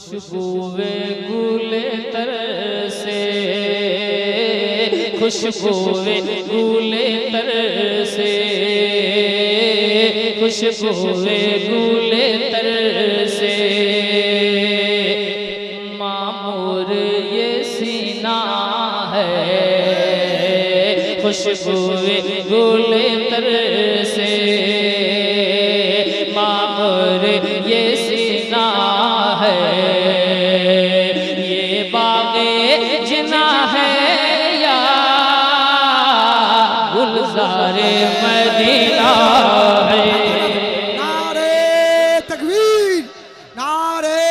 खुशबूए गुले तर से, खुशबूए गुले तर से, खुशबूए गुले तर से, मामूर ये सीना है, खुशबूए गुले तर से, मामूर ये सीना है, ये बागे जिना है या गुलज़ारे मदीना है। नारे तकबीर, नारे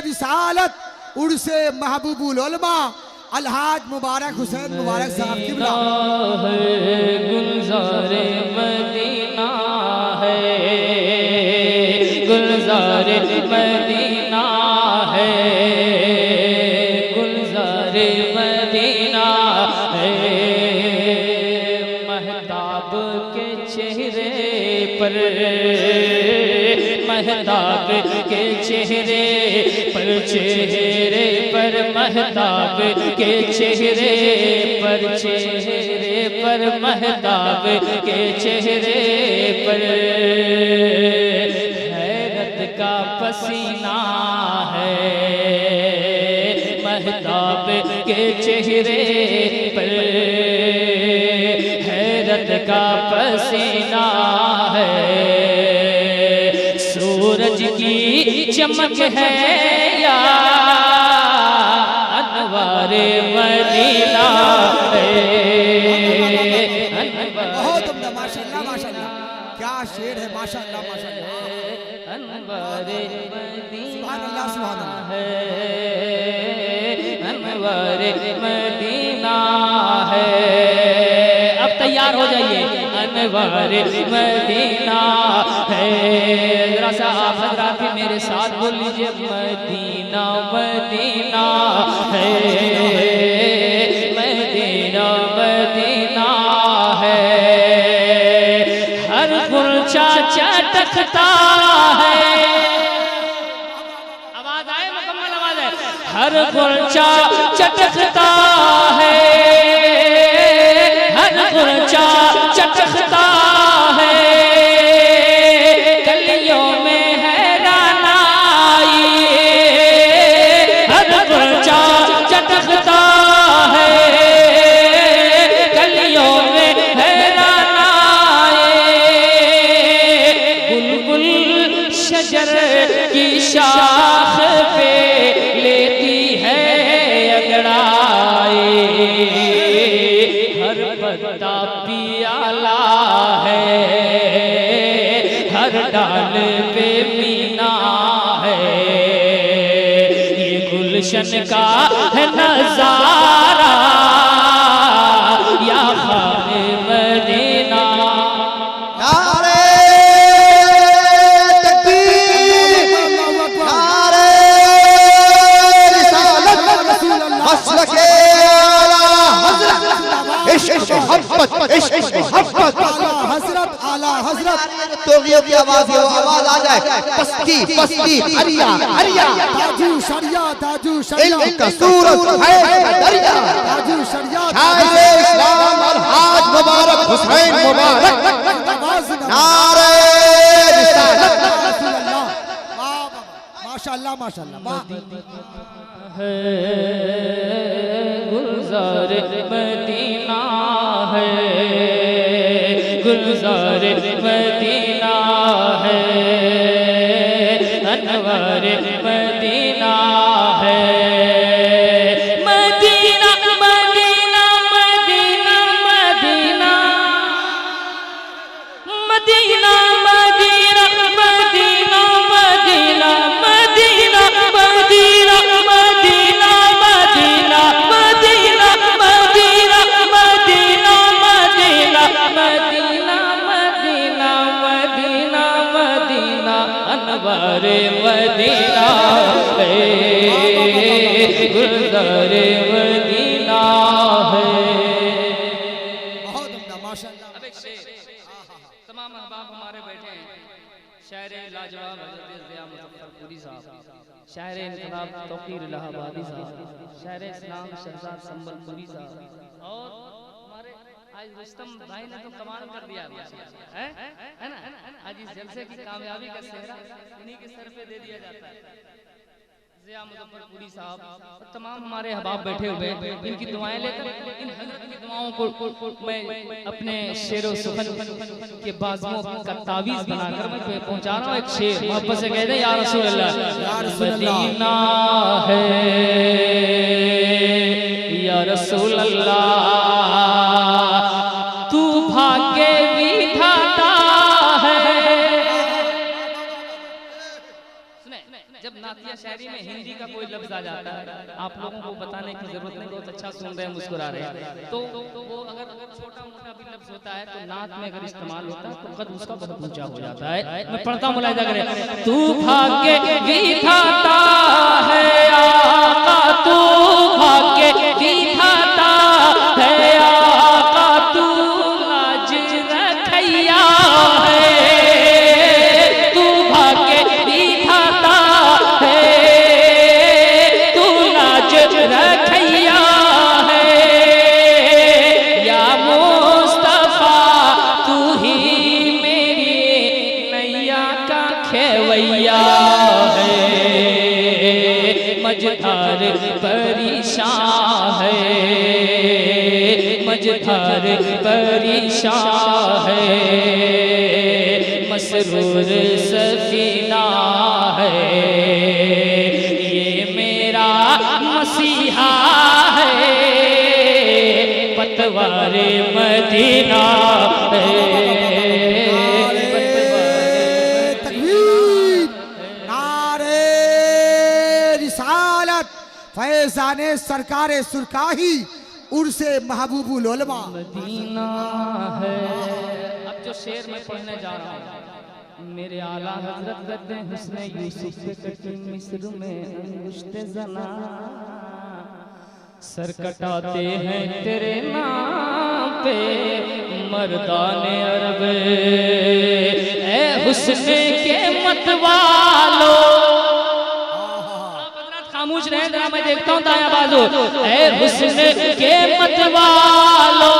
रिसालत, उर्से महबूबुल उलमा अलहाज मुबारक हुसैन मुबारक साहब किबला है, गुलज़ारे मदीना है, गुलज़ारे मदीना है, गुलज़ारे मदीना है। महताब के चेहरे पर, महताब के चेहरे पर, चेहरे पर महताब के चेहरे पर, चेहरे पर महताब के चेहरे पर हैरत का पसीना है, महताब के चेहरे पर हैरत का पसीना है। सूरज की चमक है या अनवारे मदीना है। बहुत उम्दा, माशाअल्लाह माशाअल्लाह, क्या शेर है, माशाअल्लाह माशाअल्लाह, अनवारे मदीना सुभान अल्लाह है, अनवारे मदीना है। अब तैयार हो जाइए, अनवारे मदीना है। जरा सा आप हज़रात भी मेरे साथ बोल लीजिए, मदीना मदीना है, मदीना मदीना है। हर गुलचा चटकता है, आवाज आए, मुकम्मल आवाज है। हर गुलचा चटकता है, हर गुलचा चटकता है, गलियों में हैरान आई, हर गुलचा चटकता है, गलियों में हैरान आए। बुलबुल शजर की शाख पे लेती है अंगड़ाई, हर पत्ता पियाला है, हर डाल पे मीना है। ये गुलशन का है नजारा या खाने मदीना। नारे तकबीर, नारे रिसालत, मसलके आला हज़रत, इश्क़ मोहब्बत, इश्क़ मोहब्बत, हजरत आला हजरत। तोगियों की आवाज हो, आवाज आ जाए, पस्ती पस्ती हरिया हरिया, ताजू शरिया, ताजू शरिया, इल्म का सूरज है दरिया, ताजू शरिया, शाहिद इस्लाम अलहाज मुबारक हुसैन मुबारक, नारे रिसालत। माशाअल्लाह माशाअल्लाह। है गुलज़ारे मदीना है, गुलज़ारे मदीना है, अनवारे मदीना है। मदीना मदीना मदीना मदीना, मदीना मदीना मदीना मदीना, मदीना मदीना मदीना मदीना, मदीना मदीना मदीना मदीना, मदीना मदीना मदीना मदीना, अनवारे मदीना है। इनकलाब तौकीर इलाहाबादी साहब, शायर इस्लाम शहजाद संबलपुरी साहब, और हमारे आज रुस्तम भाई ने तो कमाल कर दिया है ना। आज इस जलसे की कामयाबी का सेहरा इन्हीं के सर पे दे दिया जाता है। ज़िया मुज़फ्फरपुरी साहब और तमाम हमारे अहबाब बैठे हुए हैं, इनकी दुआएं लेकर इन हज़रत की दुआओं को मैं अपने शेर व सुखन के बाजुओं का तावीज़ बनाकर मैं पहुंचा रहा हूँ। एक शेर मोहब्बत से कह दे, या रसूल अल्लाह मदीना है, या रसूल अल्लाह तू भाग्य विधाता है। जब नातिया शायरी में हिंदी का कोई लफ्ज आ जाता है, आप लोगों को बताने की जरूरत नहीं, बहुत अच्छा सुन रहे हैं, मुस्कुरा रहे हैं, तो वो अगर छोटा मोटा भी लफ्ज होता है तो नात में अगर इस्तेमाल होता है तो कद उसका बहुत ऊंचा हो जाता है। मैं पढ़ता हूँ, मुलाहिजा करें। तू भाग्य विधाता है आका, तू भाग्य विधाता है आका, तू लाज रखैया है, तू भाग्य विधाता रखैया है, या मुस्तफा तू ही मेरी नैया का खेवैया है, मझधार परेशान है, मझधार परेशान है, मसरूर सफीना है, मसीहा है, पतवारे मदीना तकबीर, नारे रिसालत, फैज़ाने सरकारे सुरकाही, उर्से महबूबुल उलमा मदीना है। अब जो शेर मैं पढ़ने जा रहा हूँ, मेरे आला हजरत कहते हैं, हुस्ने यूसुफ पे कटी मिस्र में अंगुश्ते जना, सर कटाते हैं तेरे नाम पे मर्दाने अरब, ए हुस्ने के मतवालो। आप खामोश रहें जरा, मैं देखता हूँ दाया बाजू। ए हुस्ने के मतवालो,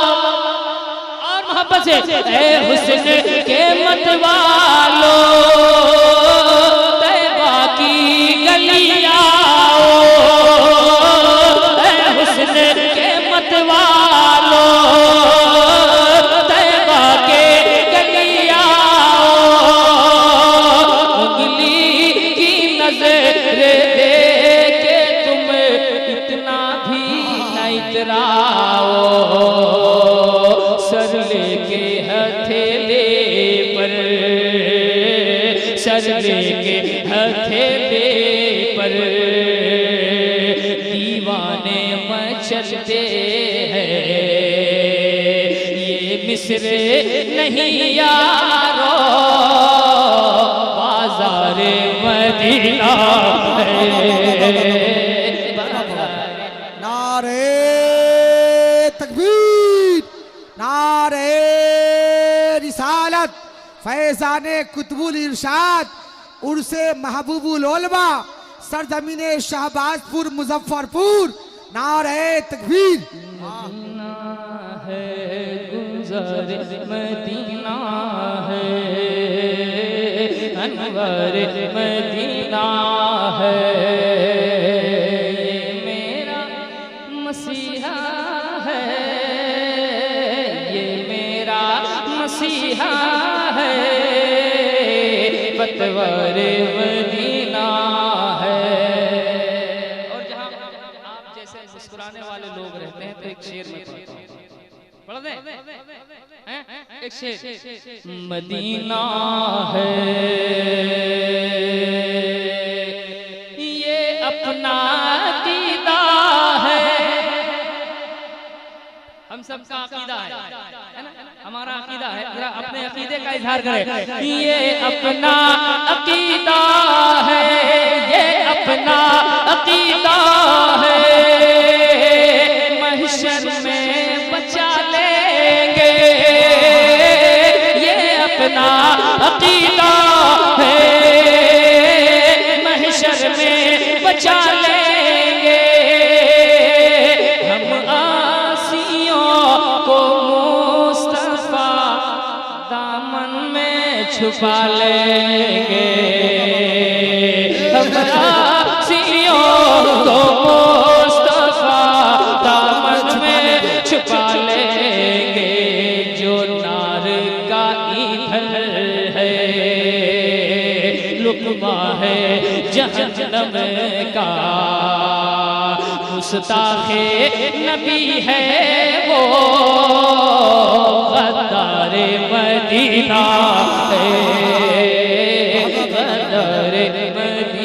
मोहब्बत से, ए हुस्न के मतवालो, तैबा की गलियां, ए हुस्न के मतवालो, तैबा के गलियां, उंगली की नजर दे के तुम इतना भी न इतराओ, सर लेके हथेले पर, सर लेके हथेले पर दीवाने मचलते हैं, ये मिस्र नहीं यारो बाजार मदीना है। नारे तकबीर, नारे रिसालत, फैज़ाने कुतुबुल इरशाद, उर्से महबूबुल उलमा, सरजमीने शहबाजपुर मुजफ्फरपुर, नारे तकबीर। मदीना है गुलजार मदीना है, अनवर मदीना है, ये मेरा मसीहा है, ये मेरा मसीहा है, पतवार मदीना है। और जहाँ आप जैसे मुस्कुराने वाले लोग रहते हैं तो एक शेर में पढ़ दें, एक शेर। मदीना है ये अपना अकीदा है, हम सबका अकीदा है ना, हमारा अकीदा है, जरा अपने अकीदे का इजहार करें। ये अपना अकीदा है, ये अपना अकीदा है, महशर में बचा लेंगे, ये अपना अकीदा है, महशर में बचा छुपा लेंगे हम आसियों को मुस्तफा दामन में छुपा लेंगे जो नार का ईंधन है लुक़मा है जहन्नम का मुस्ताखे नबी है वो गद्दारे मदीना है गद्दारे मदीना